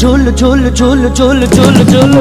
ঝোল ঝোল ঝোল ঝোল ঝোল ঝোল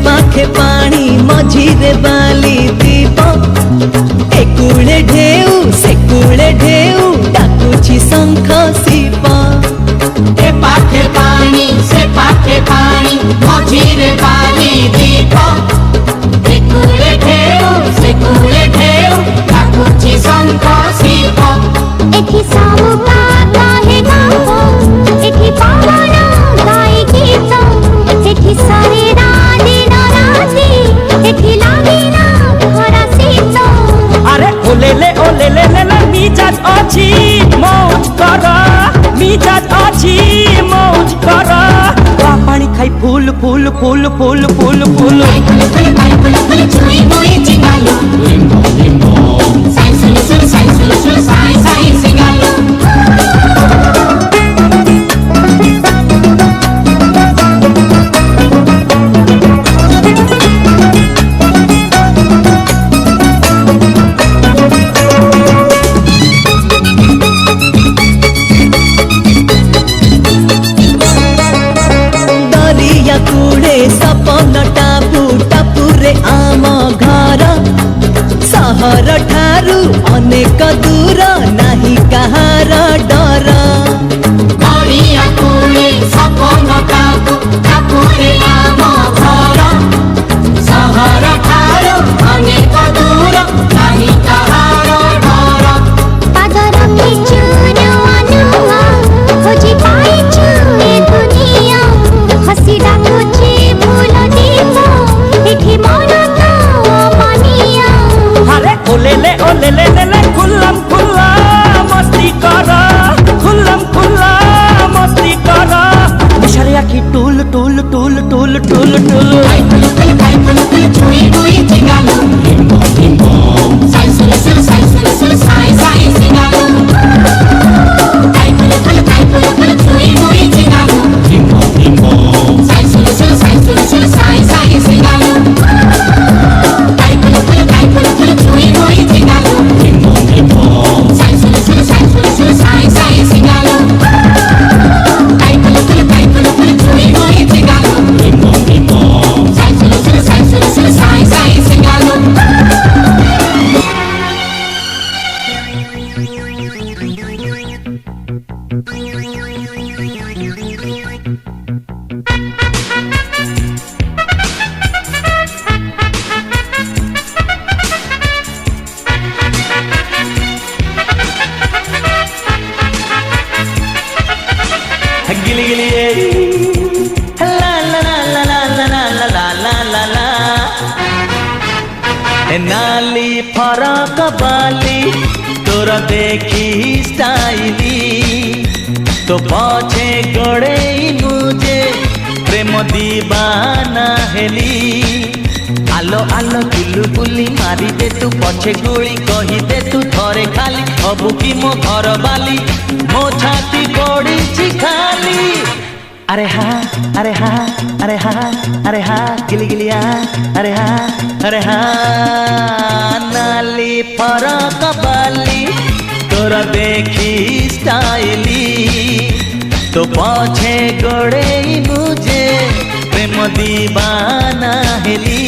पाखे पानी मझिरे बाली दीप एकुळे ढेउ सेकुळे ढेउ डाकुची शंख शिप ए पाखे पानी से पाखे पानी मझिरे बाली दीप एकुळे ढेउ सेकुळे ढेउ डाकुची शंख शिप एठी सामुका काहे गावो एठी पावन गाई गीत एठी सारे दिन राती एठी लागिना घरा शीत अरे ओलेले ओलेले ले मिजाज अछि मौज कर मिजाज अछि मौज कर पानी खाई फूल फूल फूल फूल फूल फूल छुई मुई चिंगालो साई सुलु साई साई सिंगालो दरिया कूड़े सपन टापू टापुरे आम घर सहर ठारू अनेक दूर नाही कहार डर दरिया कूले सपन टापू टापुरे आम घर सहर ठारू अनेक दूर नाही कहार डर पादर किचुन अनुआ खोजी पाइछु ए दुनिया हसी डाकुची फूल दीप एठी मन तो पानिया अरे ओलेले ओलेले ले खुल्लम खुल्ला मस्ती कर खुल्लम खुल्ला मस्ती कर मिशरिया की tool tool tool tool tool tool छुई मुई चिंगालो साई सुलु साई साई सिंगालो छुई मुई चिंगालो साई सुलु साई साई सिंगालो छुई मुई चिंगालो साई सुलु साई साई सिंगालो छुई मुई चिंगालो साई सुलु साई साई सिंगालो गिली गिली ला ला ला ला ला ला ला ला ला ला ला ए नाली फरक बाली तोर देखी स्टाइली तो पछे गड़े मुझे प्रेम दीवाना हेली आलो आलो किलु बुली मारी दे तू पछे गुली कही दे तू थरे खाली हबु की मो घर बाली मो छाती पड़ी खाली अरे हाँ अरे हाँ अरे हाँ अरे हाँ गिली गिलिया अरे हाँ नाली फरक बाली तोर देखी स्टाइली तो पछे गड़े मुझे प्रेम दीवाना हेली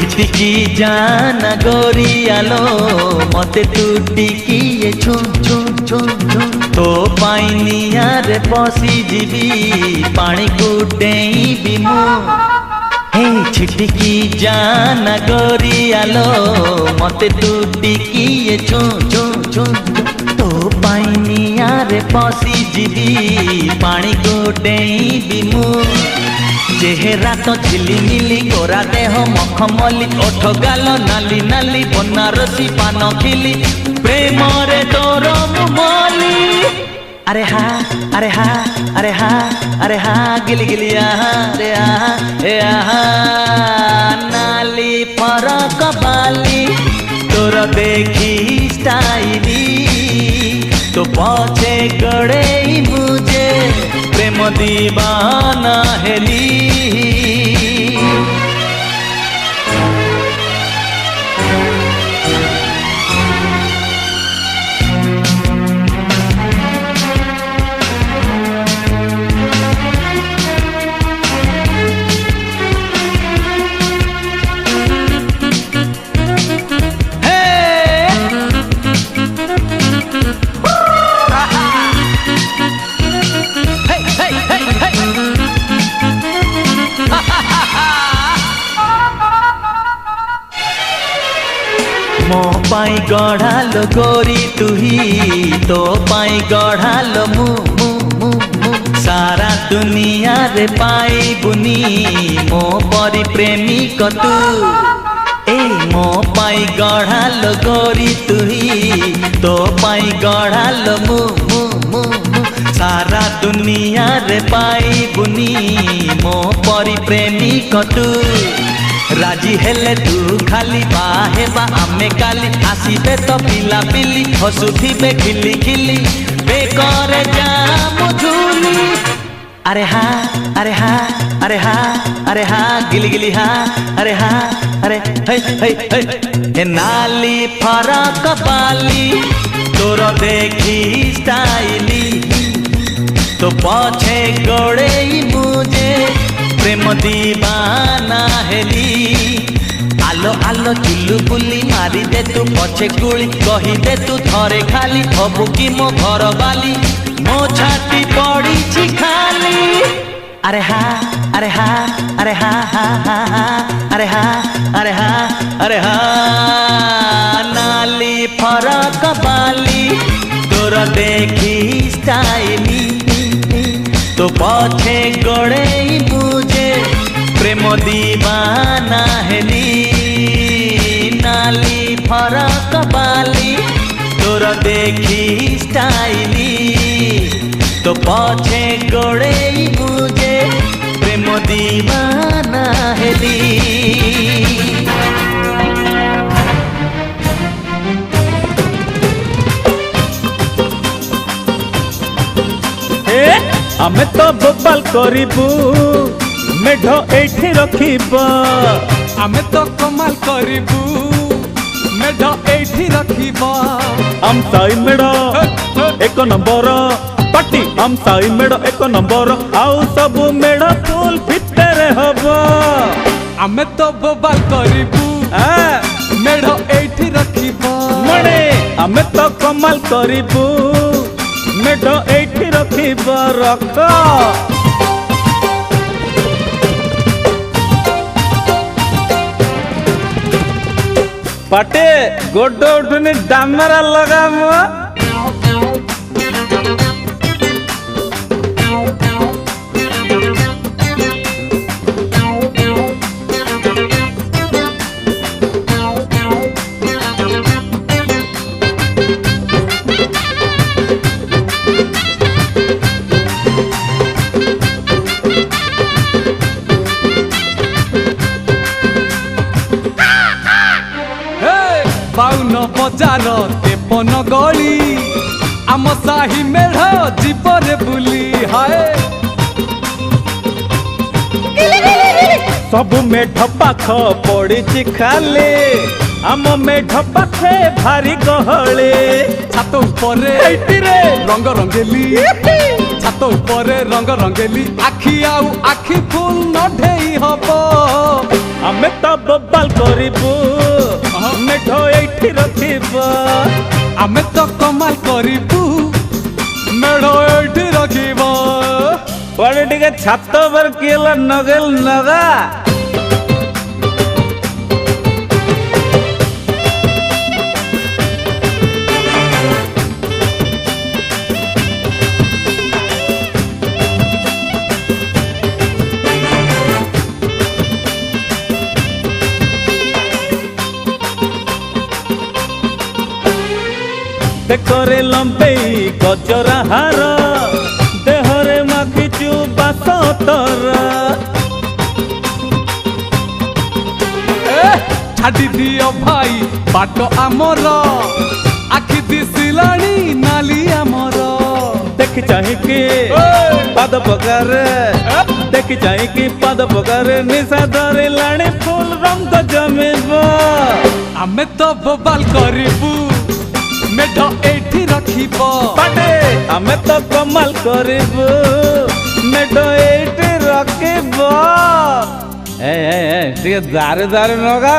छिटिकी जाना गोरियालो मते तू टिकिए छू छू छू छू तो पाइनिया रे पसी जीवी पानी को डेईबी मु हे छिटिकी जाना गोरियालो मते तू टिकिए छू छू छू तो पाइनिया रे पसी जीवी पानी को डेईबी मु चेहरा तो झिलिमिली गोरा देह मखमली ओठ गाल नाली नाली बनारसी पान खिली प्रेम रे तोर मुमली अरे हा अरे हा अरे हा अरे हा गिली गिली आहा रे आहा ए आहा नाली फरक बाली तोर देखी स्टाइली तो पछे गड़े मुझे प्रेम दीवाना हेली मो पाई गढ़ालो गोरी तुही तो पाई गढ़ालो मु मु मु मु सारा दुनिया रे पाई बुनी मो परी प्रेमिक तू ए मो पाई गढ़ालो गोरी तुही तो पाई गढ़ालो मु मु मु मु सारा दुनिया रे पाई बुनी मो परी प्रेमिक तू राजी हेले तू खाली बाहे बा आमे काली आसीबे तो पिला पिली हसुथिबे खिली खिली बेकर जाम झूली अरे हा अरे हा अरे हा अरे हा गिली गिली हा अरे हा अरे हे हे हे ए नाली फरक बाली तोर देखी स्टाइली तो पछे गड़े मुझे प्रेम दीवाना हेली आलो आलो चुलु बुली मारी दे तू पछे गुली कही दे तू थरे खाली हबु की मो घर बाली मो छाती पड़ी छी खाली अरे हा अरे हा अरे हा हा हा हा अरे हा अरे हा अरे हा नाली फरक बाली तोर देखी स्टाइली तो पछे गड़े मुझे प्रेम दीवाना हेली नाली फरक बाली तोर देखी स्टाइली तो पछे गड़े मुझे प्रेम दीवाना हेली आमे तो बोबाल करिबू मेढ एठी रखिबा आमे तो कमाल करिबू मेढ एठी रखिबा हम साई मेढ एक नंबर पार्टी हम साई मेढ एक नंबर आउ सब मेढ फुल भितरे हबो आमे तो बोबाल करिबू मेढ एठी रखिबा मणे आमे तो कमाल करिबू मेढ एठी रखिबा रख पाटे गोड उठुनी डामरा लगाम बाउन बजार तेपन गली आम साही मेढ़ जीवरे बुली हाय सब मेढ पाख पड़ी खाली आम मेढ पाखे भारी गहले छात उपरे रे रंग रंगेली छात उपरे रंग रंगेली आखि आउ आखि फुल न ढेई हब आमे तो बोबाल କରିବୁ ମେଢ ଏଇଠି ରଖିବ ଆମେ ତ କମାଲ କରିବୁ ମେଢ ଏଇଠି ରଖିବ କୁଆଡ଼େ ଟିକେ ଛାତ ଉପରେ କିଏ ନଗେଲ ନଗା ବେକରେ ଲମ୍ବେଇ ଗଜରା ହାର ଦେହରେ ମାଖିଛୁ ବାସ ତର ଛାଡ଼ି ଦିଅ ଭାଇ ବାଟ ଆମର ଆଖି ଦିଶିଲାଣି ନାଲି ଆମର ଦେଖି ଚାହିଁକି ପାଦ ପକାରେ ଦେଖି ଚାହିଁକି ପାଦ ପକାରେ ନିଶା ଧରିଲାଣି ଫୁଲ ରଙ୍ଗ ଜମିବ ଆମେ ତ ବୋବାଲ କରିବୁ ମେଢ ଏଇଠି ରଖିବ ପାଟେ ଆମେ ତ କମାଲ କରିବୁ ମେଢ ଏଇଠି ରଖିବ ଟିକେ ଦାରୁ ଦାରୁ ନଗା